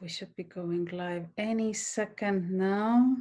We should be going live any second now.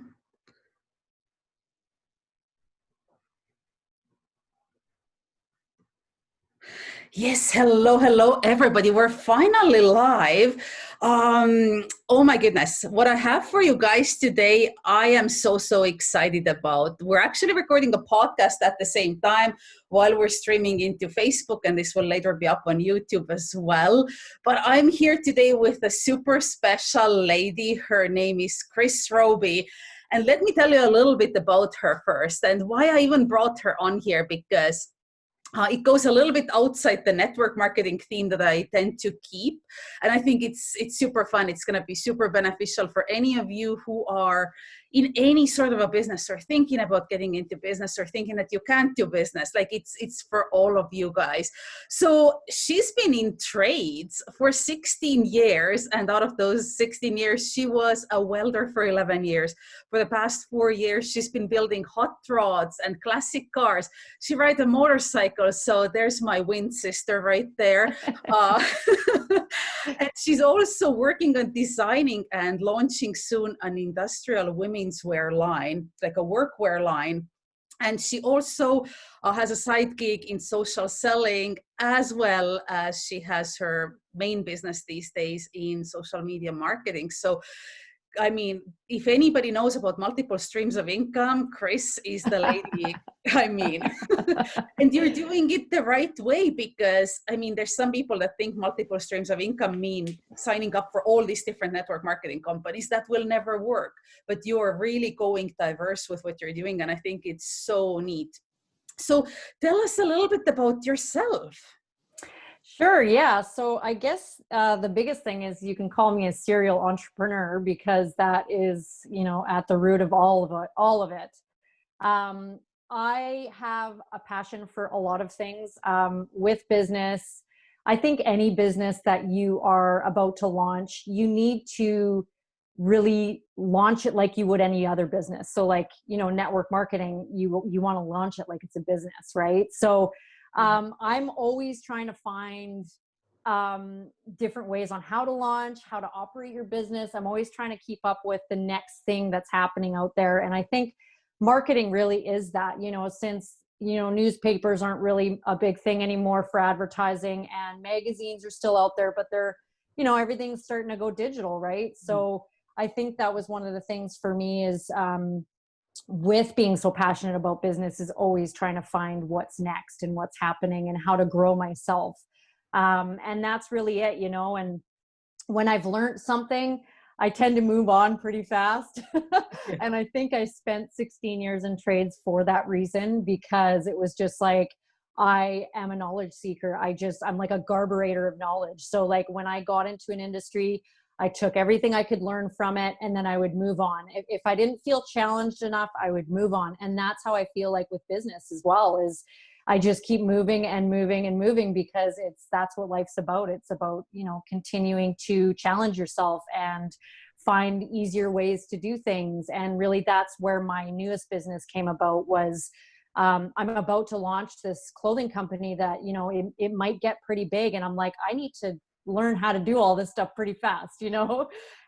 Yes, hello, everybody. We're finally live. Oh my goodness, what I have for you guys today, I am so excited about. We're actually recording a podcast at the same time while we're streaming into Facebook, and this will later be up on YouTube as well. But I'm here today with a super special lady. Her name is Chris Roby. And let me tell you a little bit about her first and why I even brought her on here, because it goes a little bit outside the network marketing theme that I tend to keep. And I think it's super fun. It's going to be super beneficial for any of you who are in any sort of a business or thinking about getting into business or thinking that you can't do business. Like it's for all of you guys. So she's been in trades for 16 years. And out of those 16 years, she was a welder for 11 years. For the past 4 years, she's been building hot rods and classic cars. She rides a motorcycle, so there's my wind sister right there. And she's also working on designing and launching soon an industrial women's wear line, like a workwear line. And she also has a side gig in social selling, as well as she has her main business these days in social media marketing. So I mean, if anybody knows about multiple streams of income, Chris is the lady. I mean, and you're doing it the right way, because I mean, there's some people that think multiple streams of income mean signing up for all these different network marketing companies. That will never work, but you're really going diverse with what you're doing. And I think it's so neat. So tell us a little bit about yourself. Sure. Yeah. So I guess the biggest thing is you can call me a serial entrepreneur, because that is, at the root of all of it. I have a passion for a lot of things with business. I think any business that you are about to launch, you need to really launch it like you would any other business. So like, network marketing, you want to launch it like it's a business, right? So I'm always trying to find different ways on how to launch, how to operate your business. I'm always trying to keep up with the next thing that's happening out there. And I think marketing really is that, since, newspapers aren't really a big thing anymore for advertising, and magazines are still out there, but they're, everything's starting to go digital, right? So I think that was one of the things for me is, with being so passionate about business, is always trying to find what's next and what's happening and how to grow myself. And that's really it, and when I've learned something, I tend to move on pretty fast. And I think I spent 16 years in trades for that reason, because it was just like, I am a knowledge seeker. I'm like a garburator of knowledge. So like when I got into an industry, I took everything I could learn from it, and then I would move on. If I didn't feel challenged enough, I would move on. And that's how I feel like with business as well, is I just keep moving and moving and moving, because that's what life's about. It's about, continuing to challenge yourself and find easier ways to do things. And really that's where my newest business came about was, I'm about to launch this clothing company that, it might get pretty big. And I'm like, I need to learn how to do all this stuff pretty fast,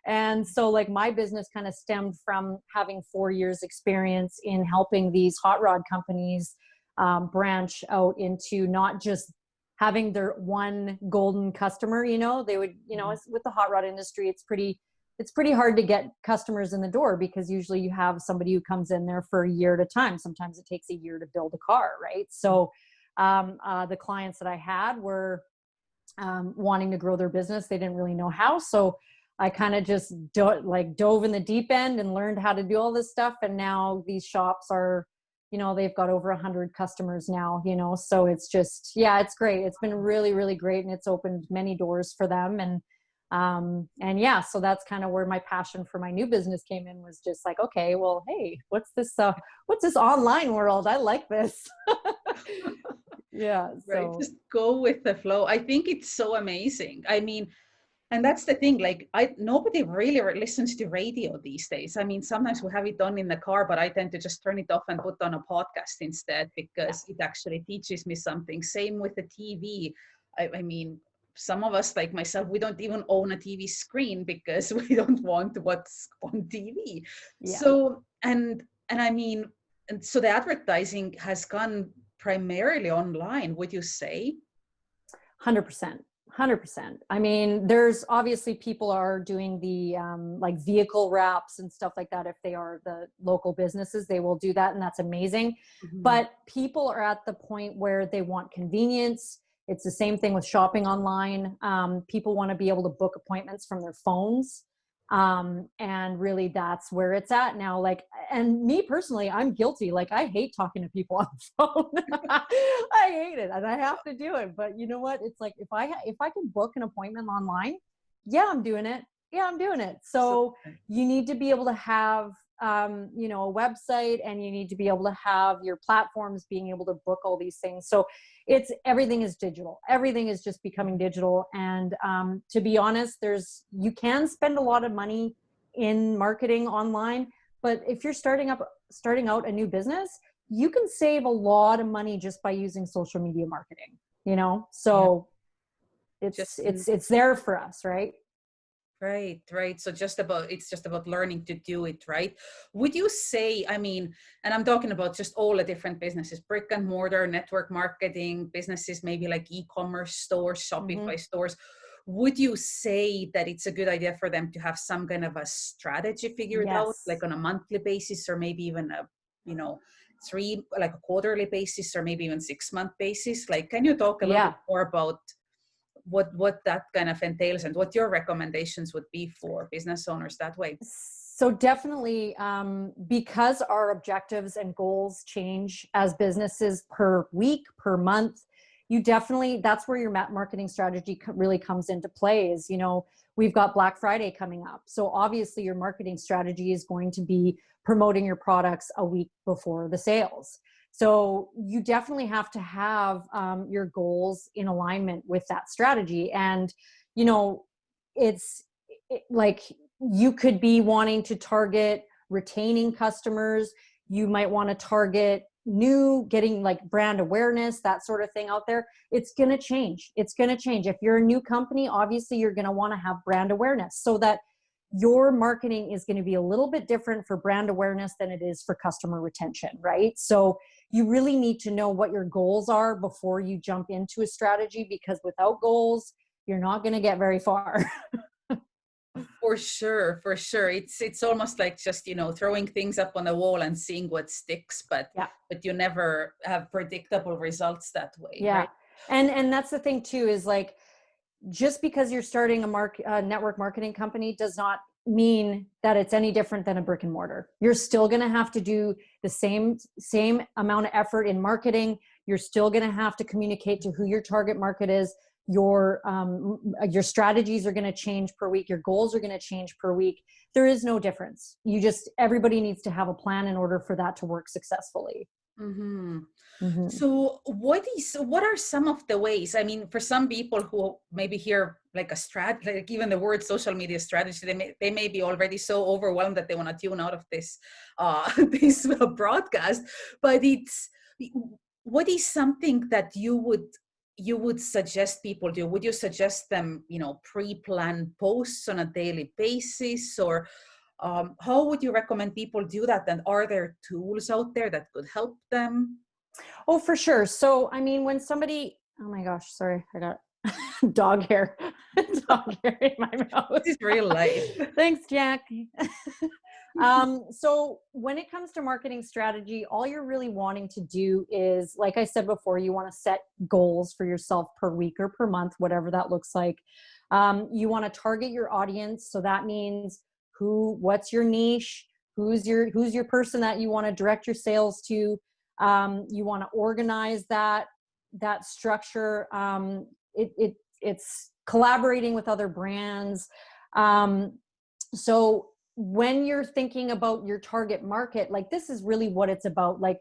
And so like my business kind of stemmed from having 4 years experience in helping these hot rod companies branch out into not just having their one golden customer. They would, with the hot rod industry, it's pretty hard to get customers in the door, because usually you have somebody who comes in there for a year at a time. Sometimes it takes a year to build a car, right? So the clients that I had were wanting to grow their business. They didn't really know how. So I kind of just dove in the deep end and learned how to do all this stuff. And now these shops are, they've got over 100 customers now, so it's just, yeah, it's great. It's been really, really great. And it's opened many doors for them. And yeah, so that's kind of where my passion for my new business came in, was just like, okay, well, hey, what's this online world? I like this. Yeah. Right. Just go with the flow. I think it's so amazing. I mean, and that's the thing, like nobody really listens to radio these days. I mean, sometimes we have it on in the car, but I tend to just turn it off and put on a podcast instead, because it actually teaches me something. Same with the TV. I mean, some of us, like myself, we don't even own a TV screen because we don't want what's on TV. Yeah. So, and I mean, and so the advertising has gone primarily online, would you say? 100%. 100%. I mean, there's obviously people are doing the like vehicle wraps and stuff like that. If they are the local businesses, they will do that, and that's amazing. Mhm. But people are at the point where they want convenience. It's the same thing with shopping online. People want to be able to book appointments from their phones. And really that's where it's at now. Like, and me personally, I'm guilty. Like, I hate talking to people on the phone. I hate it, and I have to do it. But you know what? It's like, if I can book an appointment online, yeah, I'm doing it. Yeah, I'm doing it. So, So you need to be able to have, you know, a website, and you need to be able to have your platforms being able to book all these things. So it's, everything is digital. Everything is just becoming digital. And to be honest, you can spend a lot of money in marketing online, but if you're starting out a new business, you can save a lot of money just by using social media marketing, you know? yeah, So just it's there for us, right? right, right. So it's just about learning to do it, right? Would you say, I mean, and I'm talking about just all the different businesses, brick and mortar, network marketing, businesses, maybe like e-commerce stores, Mm-hmm. Shopify stores. Would you say that it's a good idea for them to have some kind of a strategy figured out, like Yes. on a monthly basis, or maybe even a, you know, like a quarterly basis, or maybe even 6-month basis? Like, can you talk a little bit Yeah. more about what that kind of entails and what your recommendations would be for business owners that way? So definitely, because our objectives and goals change as businesses per week, per month, you definitely, that's where your marketing strategy really comes into play. Is, you know, we've got Black Friday coming up. So obviously your marketing strategy is going to be promoting your products a week before the sales. So you definitely have to have your goals in alignment with that strategy. And, you know, like, you could be wanting to target retaining customers. You might want to target getting like brand awareness, that sort of thing out there. It's going to change. It's going to change. If you're a new company, obviously you're going to want to have brand awareness, so that your marketing is going to be a little bit different for brand awareness than it is for customer retention, right? So you really need to know what your goals are before you jump into a strategy, because without goals, you're not going to get very far. For sure, for sure. It's almost like just, you know, throwing things up on the wall and seeing what sticks, Yeah. but you never have predictable results that way, Yeah. right? And that's the thing too, is like, just because you're starting a network marketing company does not mean that it's any different than a brick and mortar. You're still going to have to do the same amount of effort in marketing. You're still going to have to communicate to who your target market is. Your strategies are going to change per week. Your goals are going to change per week. There is no difference. Everybody needs to have a plan in order for that to work successfully. Mm-hmm. Mm-hmm. So what are some of the ways? I mean, for some people who maybe hear like like even the word social media strategy, they may be already so overwhelmed that they want to tune out of this this broadcast. But what is something that you would suggest people do? Would you suggest them, you know, pre-plan posts on a daily basis, or how would you recommend people do that? And are there tools out there that could help them? Oh, for sure. So, I mean, when somebody, oh my gosh, sorry, I got dog hair, dog hair in my mouth. This is real life. Thanks, Jack. So when it comes to marketing strategy, all you're really wanting to do is, like I said before, you want to set goals for yourself per week or per month, whatever that looks like. You want to target your audience. So that means what's your niche? Who's your person that you want to direct your sales to? You want to organize that structure. It's collaborating with other brands. So when you're thinking about your target market, like, this is really what it's about. Like,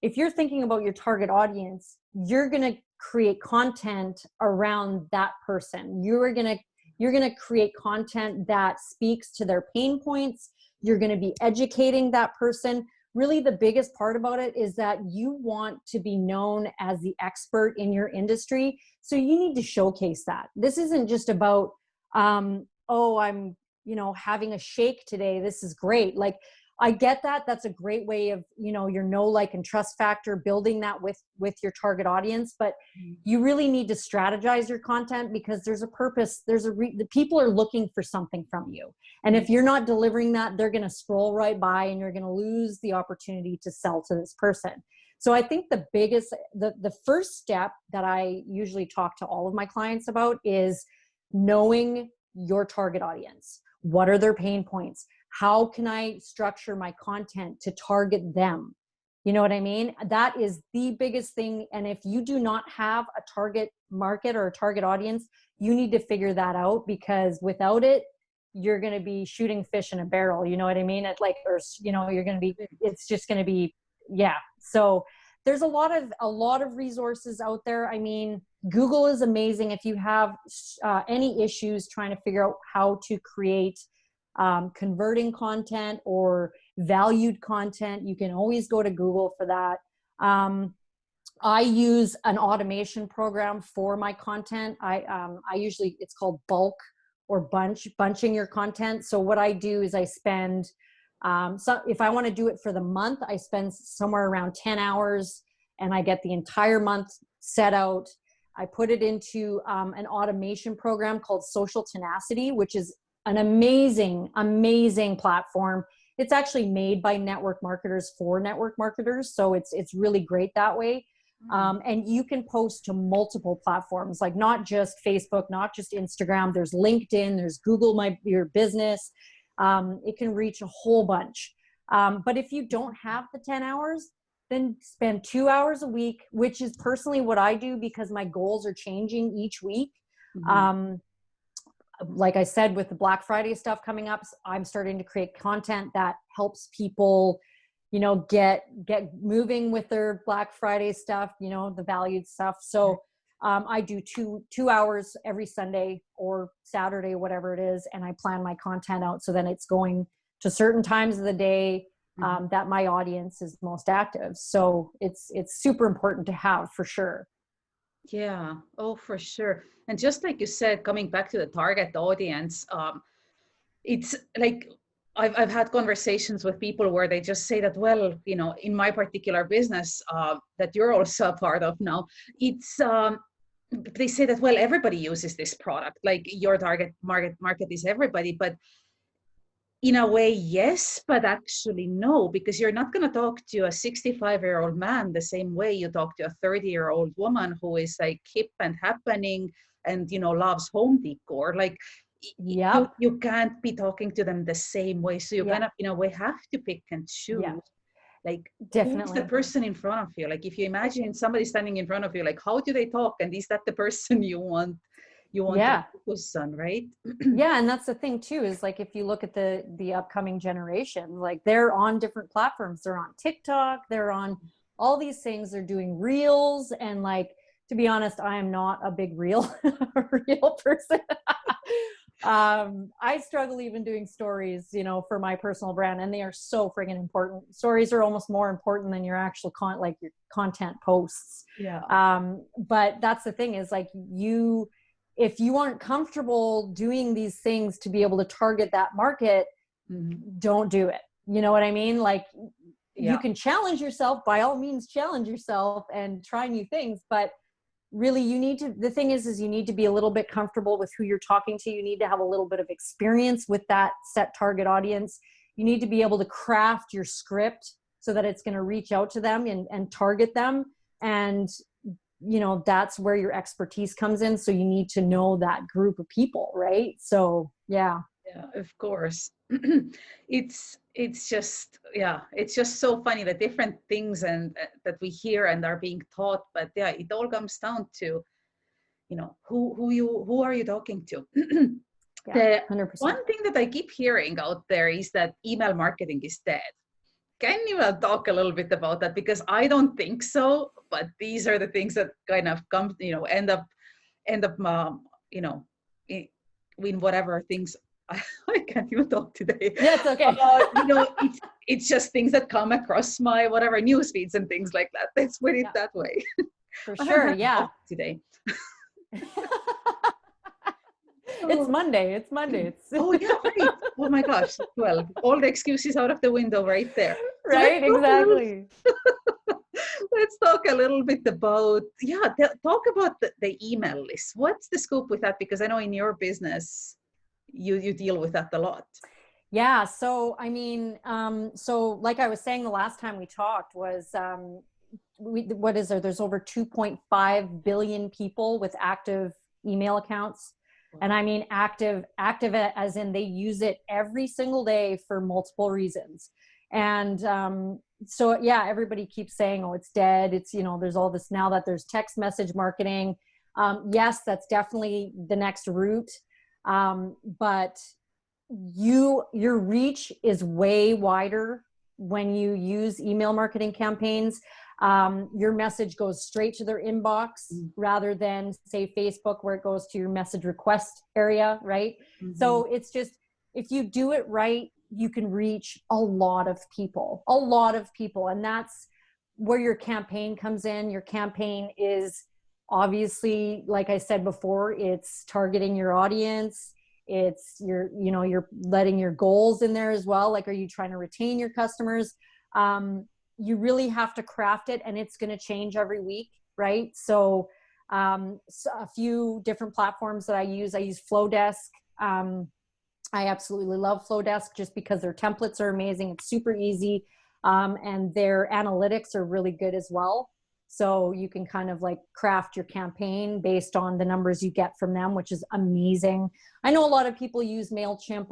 if you're thinking about your target audience, you're going to create content around that person. You're going to create content that speaks to their pain points. You're going to be educating that person. really the biggest part about it is that you want to be known as the expert in your industry. So you need to showcase that. This isn't just about, oh, I'm, having a shake today. This is great. Like, I get that. That's a great way of, your know, like, and trust factor, building that with your target audience. But you really need to strategize your content, because there's a purpose. The people are looking for something from you. And if you're not delivering that, they're going to scroll right by, and you're going to lose the opportunity to sell to this person. So I think the first step that I usually talk to all of my clients about is knowing your target audience. What are their pain points? How can I structure my content to target them? You know what I mean? That is the biggest thing. And if you do not have a target market or a target audience, you need to figure that out, because without it, you're going to be shooting fish in a barrel. You know what I mean? You're going to be, it's just going to be, yeah. So there's a lot of resources out there. I mean, Google is amazing. If you have any issues trying to figure out how to create converting content or valued content, you can always go to Google for that. I use an automation program for my content. I usually, it's called bulk or bunching your content. So what I do is I spend, so if I want to do it for the month, I spend somewhere around 10 hours and I get the entire month set out. I put it into an automation program called Social Tenacity, which is an amazing, amazing platform. It's actually made by network marketers for network marketers. So it's really great that way. And you can post to multiple platforms, like not just Facebook, not just Instagram. There's LinkedIn, there's Google Your Business. It can reach a whole bunch. But if you don't have the 10 hours, then spend 2 hours a week, which is personally what I do, because my goals are changing each week. Like I said, with the Black Friday stuff coming up, I'm starting to create content that helps people, get moving with their Black Friday stuff, the valued stuff. So I do two hours every Sunday or Saturday, whatever it is. And I plan my content out. So then it's going to certain times of the day that my audience is most active. So it's super important to have, for sure. Yeah, oh, for sure. And just like you said, coming back to the target audience, it's like I've had conversations with people where they just say that, well, in my particular business that you're also a part of now, it's they say that, well, everybody uses this product, like your target market is everybody, but in a way, yes, but actually no, because you're not going to talk to a 65-year-old man the same way you talk to a 30-year-old woman who is like hip and happening and, loves home decor. Like, you can't be talking to them the same way. So you kind of, in a way, have to pick and choose. Like, definitely. who's the person in front of you? Like, if you imagine somebody standing in front of you, like, how do they talk? And is that the person you want to focus on, right? Yeah, and that's the thing too, is like, if you look at the upcoming generation, like, they're on different platforms. They're on TikTok, they're on all these things, they're doing reels. And like, to be honest, I am not a big real person. I struggle even doing stories, for my personal brand, and they are so friggin' important. Stories are almost more important than your actual your content posts. But that's the thing, is like, if you aren't comfortable doing these things to be able to target that market, don't do it. You know what I mean? Like, you can challenge yourself, by all means, challenge yourself and try new things. But really, the thing is you need to be a little bit comfortable with who you're talking to. You need to have a little bit of experience with that set target audience. You need to be able to craft your script so that it's going to reach out to them and target them. And that's where your expertise comes in. So you need to know that group of people, right? So yeah, of course. It's just so funny, the different things and that we hear and are being taught. But yeah, it all comes down to who are you talking to. The 100%. one thing that I keep hearing out there is that email marketing is dead. Can you talk a little bit about that? Because I don't think so, but these are the things that kind of come, end up, in whatever things. I can't even talk today. Yeah, it's okay. it's just things that come across my whatever news feeds and things like that. Let's put it Yeah, that way. for I haven't sure. had Yeah. coffee today. It's Oh, Monday. It's Monday. It's oh yeah, right. Oh my gosh. Well, all the excuses out of the window right there. So right. Exactly. let's talk a little bit about, yeah, talk about the email list. What's the scope with that? Because I know in your business, you deal with that a lot. Yeah. So, I mean, so like I was saying the last time we talked was, what is there? There's over 2.5 billion people with active email accounts. And I mean, active as in they use it every single day for multiple reasons. And, so yeah, everybody keeps saying, oh, it's dead. It's, there's all this now that there's text message marketing. Yes, that's definitely the next route. But your reach is way wider when you use email marketing campaigns. Your message goes straight to their inbox rather than say Facebook where it goes to your message request area, right? Mm-hmm. So it's just, if you do it right, you can reach a lot of people. And that's where your campaign comes in. Your campaign is obviously, like I said before, it's targeting your audience. It's you're letting your goals in there as well. Like, are you trying to retain your customers? You really have to craft it, and it's going to change every week, right? So a few different platforms that I use Flowdesk. I absolutely love Flowdesk just because their templates are amazing. It's super easy. And their analytics are really good as well. So you can kind of like craft your campaign based on the numbers you get from them, which is amazing. I know a lot of people use MailChimp.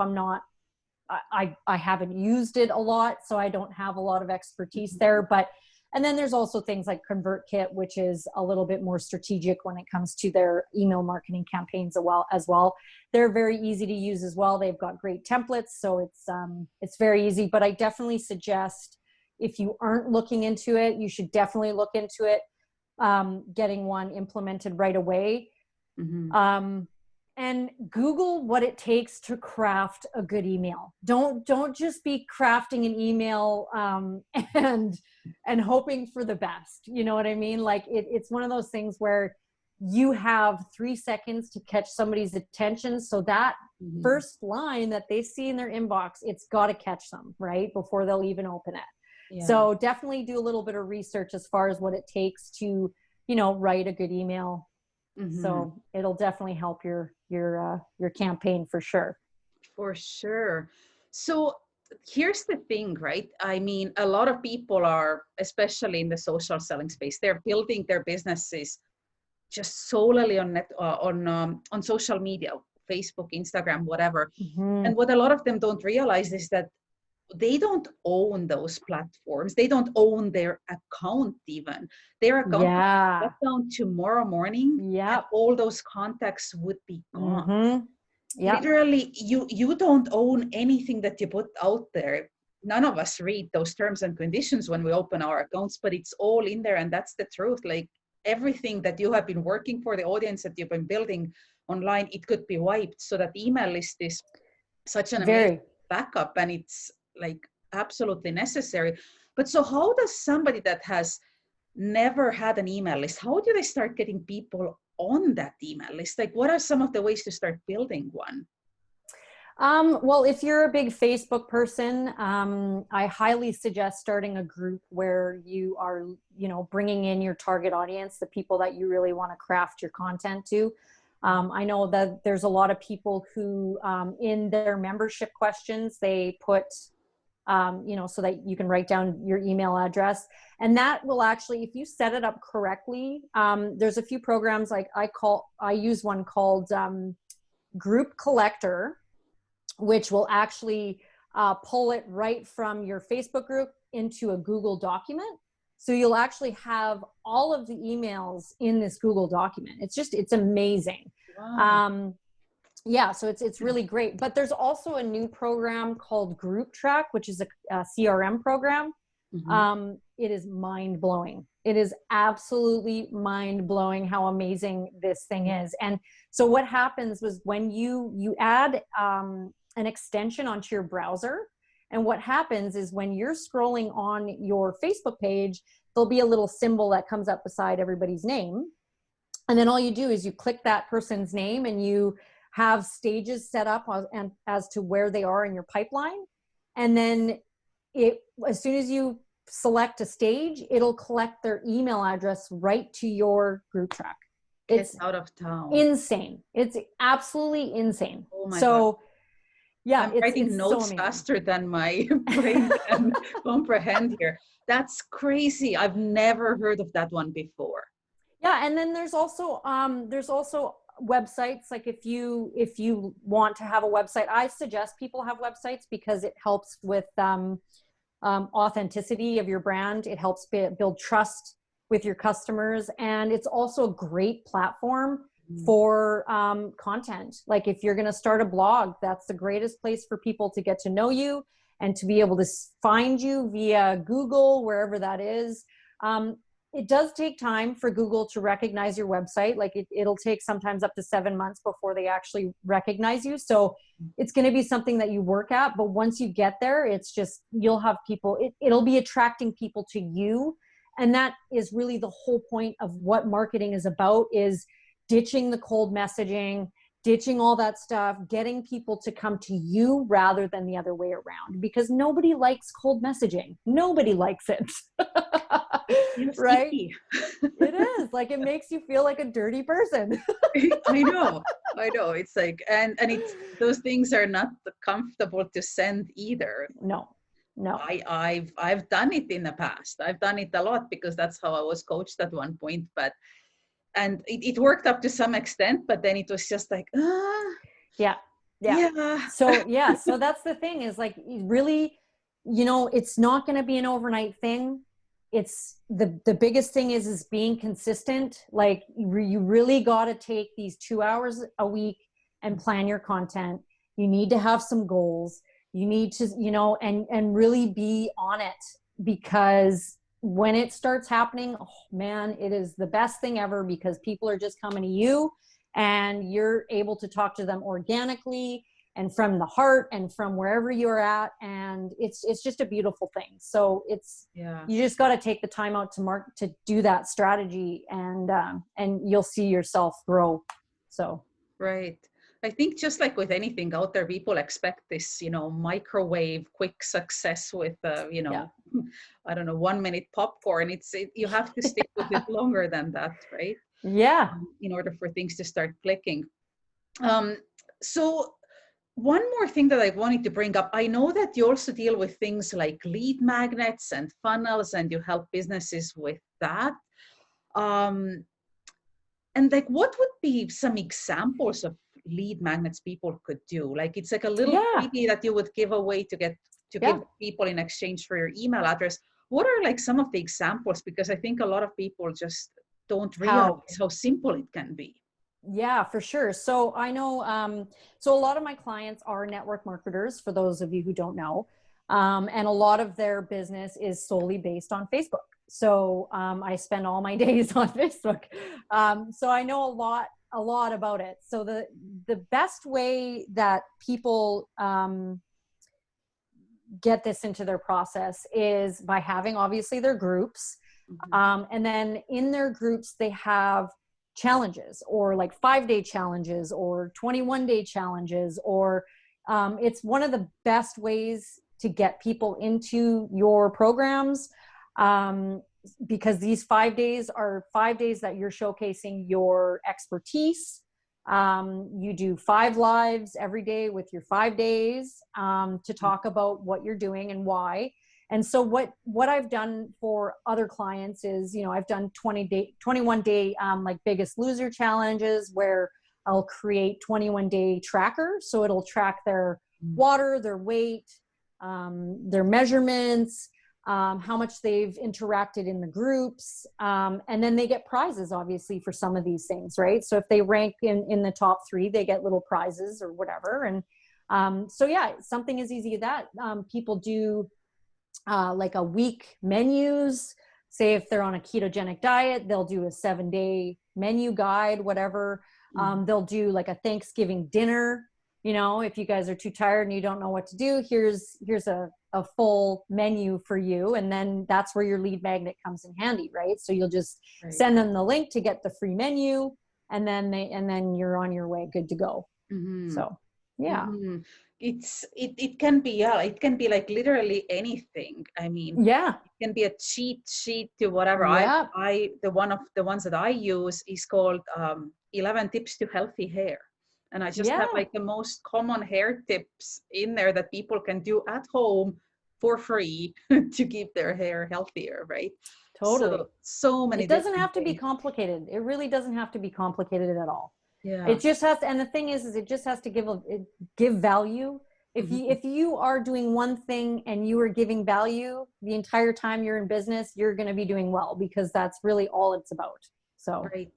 I haven't used it a lot, so I don't have a lot of expertise there. And then there's also things like ConvertKit, which is a little bit more strategic when it comes to their email marketing campaigns as well. They're very easy to use as well. They've got great templates, so it's very easy. But I definitely suggest, if you aren't looking into it, you should definitely look into it, getting one implemented right away. Mm-hmm. And Google what it takes to craft a good email. Don't just be crafting an email and hoping for the best. You know what I mean? Like it's one of those things where you have 3 seconds to catch somebody's attention. So that first line that they see in their inbox, it's got to catch them, right? Before they'll even open it. Yeah. So definitely do a little bit of research as far as what it takes to, write a good email. Mm-hmm. So it'll definitely help your campaign for sure. For sure. So here's the thing, right? I mean, a lot of people are, especially in the social selling space, they're building their businesses just solely on social media, Facebook, Instagram, whatever. Mm-hmm. And what a lot of them don't realize is that they don't own those platforms. They don't own their account even. Their account would shut down tomorrow morning. Yeah. All those contacts would be gone. Mm-hmm. Yep. Literally, you don't own anything that you put out there. None of us read those terms and conditions when we open our accounts, but it's all in there. And that's the truth. Like everything that you have been working for, the audience that you've been building online, it could be wiped. So that email list is such an amazing backup, and it's like absolutely necessary. But so how does somebody that has never had an email list, how do they start getting people on that email list? Like, what are some of the ways to start building one? Well, if you're a big Facebook person, I highly suggest starting a group where you are, bringing in your target audience, the people that you really want to craft your content to. I know that there's a lot of people who, in their membership questions, they put, so that you can write down your email address. And that will actually, if you set it up correctly, there's a few programs like I use one called Group Collector, which will actually pull it right from your Facebook group into a Google document. So you'll actually have all of the emails in this Google document. It's amazing. Wow. So it's really great. But there's also a new program called Group Track, which is a CRM program. Mm-hmm. It is mind-blowing. It is absolutely mind-blowing how amazing this thing is. And so what happens was when you add an extension onto your browser, And what happens is when you're scrolling on your Facebook page, there'll be a little symbol that comes up beside everybody's name. And then all you do is you click that person's name and you have stages set up as to where they are in your pipeline. And then as soon as you select a stage, it'll collect their email address right to your group track. It's out of town. Insane. It's absolutely insane. Oh my so God. yeah, I'm writing notes so faster than my brain can comprehend here. That's crazy. I've never heard of that one before. Yeah, and then there's also websites. Like if you want to have a website, I suggest people have websites because it helps with authenticity of your brand. It helps build trust with your customers, and it's also a great platform for content. Like if you're going to start a blog, that's the greatest place for people to get to know you and to be able to find you via Google, wherever that is. It does take time for Google to recognize your website. Like it'll take sometimes up to 7 months before they actually recognize you. So it's going to be something that you work at, but once you get there, it's just, you'll have people, it'll be attracting people to you. And that is really the whole point of what marketing is about, is ditching the cold messaging, ditching all that stuff, getting people to come to you rather than the other way around, because nobody likes cold messaging. Nobody likes it. Right? It is like, it makes you feel like a dirty person. I know. It's like, and it's, those things are not comfortable to send either. No. I've done it in the past. I've done it a lot because that's how I was coached at one point, and it worked up to some extent, but then it was just like, yeah. So that's the thing, is like, really, it's not going to be an overnight thing. It's the biggest thing is being consistent. Like you really got to take these 2 hours a week and plan your content. You need to have some goals. You need to, and really be on it, because when it starts happening, oh man, it is the best thing ever, because people are just coming to you and you're able to talk to them organically and from the heart and from wherever you're at. And it's just a beautiful thing. So you just got to take the time out to do that strategy, and you'll see yourself grow. So. Right. I think just like with anything out there, people expect this, microwave quick success with, I don't know, 1 minute popcorn. You have to stick with it longer than that, right? Yeah. In order for things to start clicking. So one more thing that I wanted to bring up, I know that you also deal with things like lead magnets and funnels, and you help businesses with that. And like, what would be some examples of lead magnets people could do? Like, it's like a little freebie that you would give away to give people in exchange for your email address. What are like some of the examples? Because I think a lot of people just don't realize how simple it can be. Yeah, for sure. So I know, so a lot of my clients are network marketers, for those of you who don't know. And a lot of their business is solely based on Facebook. So I spend all my days on Facebook. So I know a lot about it. So the best way that people get this into their process is by having obviously their groups. And then in their groups, they have challenges, or like 5-day challenges or 21-day challenges, or it's one of the best ways to get people into your programs, because these 5 days are 5 days that you're showcasing your expertise. You do 5 lives every day with your 5 days to talk about what you're doing and why. And so what I've done for other clients is, I've done 21-day like Biggest Loser challenges, where I'll create 21-day trackers. So it'll track their water, their weight, their measurements, how much they've interacted in the groups. And then they get prizes, obviously, for some of these things, right? So if they rank in the top 3, they get little prizes or whatever. And so, yeah, something as easy as that. People do like a week menus. Say if they're on a ketogenic diet, they'll do a 7-day menu guide, whatever. They'll do like a Thanksgiving dinner you know, if you guys are too tired and you don't know what to do, here's a full menu for you. And then that's where your lead magnet comes in handy, right? So you'll just Right. send them the link to get the free menu, and then you're on your way, good to go. Mm-hmm. So yeah. Mm-hmm. It can be, yeah, it can be like literally anything. I mean, Yeah. it can be a cheat sheet to whatever. Yeah. The one of the ones that I use is called 11 tips to healthy hair. And I just have Yeah. like the most common hair tips in there that people can do at home for free to keep their hair healthier, right? Totally. So many It doesn't different have to be things. complicated. It really doesn't have to be complicated at all. Yeah. It just has to, and the thing is it just has to give value. Mm-hmm. If you are doing one thing and you are giving value the entire time you're in business, you're going to be doing well, because that's really all it's about. So Right.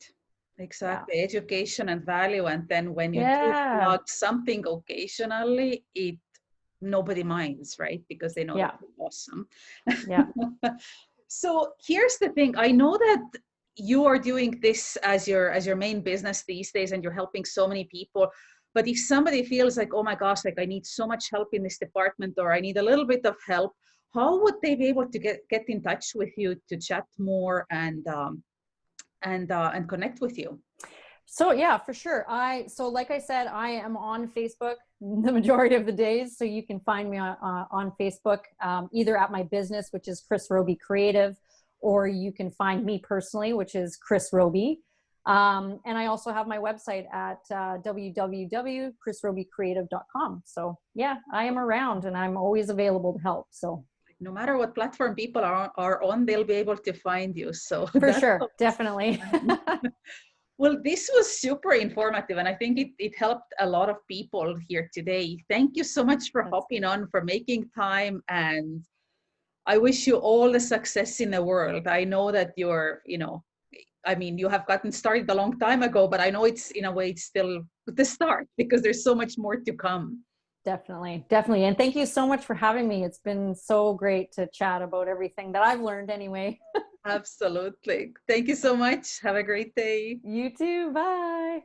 yeah. Exactly. Education and value. And then when you do Yeah. plug something occasionally, nobody minds, right? Because they know that Yeah. you're awesome. Yeah. So here's the thing. I know that you are doing this as your main business these days, and you're helping so many people. But if somebody feels like, oh my gosh, like I need so much help in this department, or I need a little bit of help, how would they be able to get in touch with you to chat more and connect with you? So yeah, for sure. So like I said, I am on Facebook the majority of the days. So you can find me on Facebook, either at my business, which is Chris Roby Creative, or you can find me personally, which is Chris Roby. And I also have my website at www.chrisrobycreative.com. So yeah, I am around and I'm always available to help. So No matter what platform people are on, they'll be able to find you. So for that's sure, definitely. fun. Well, this was super informative, and I think it helped a lot of people here today. Thank you so much for hopping on, for making time, and I wish you all the success in the world. I know that I mean, you have gotten started a long time ago, but I know it's, in a way, it's still the start, because there's so much more to come. Definitely, definitely. And thank you so much for having me. It's been so great to chat about everything that I've learned anyway. Absolutely. Thank you so much. Have a great day. You too. Bye.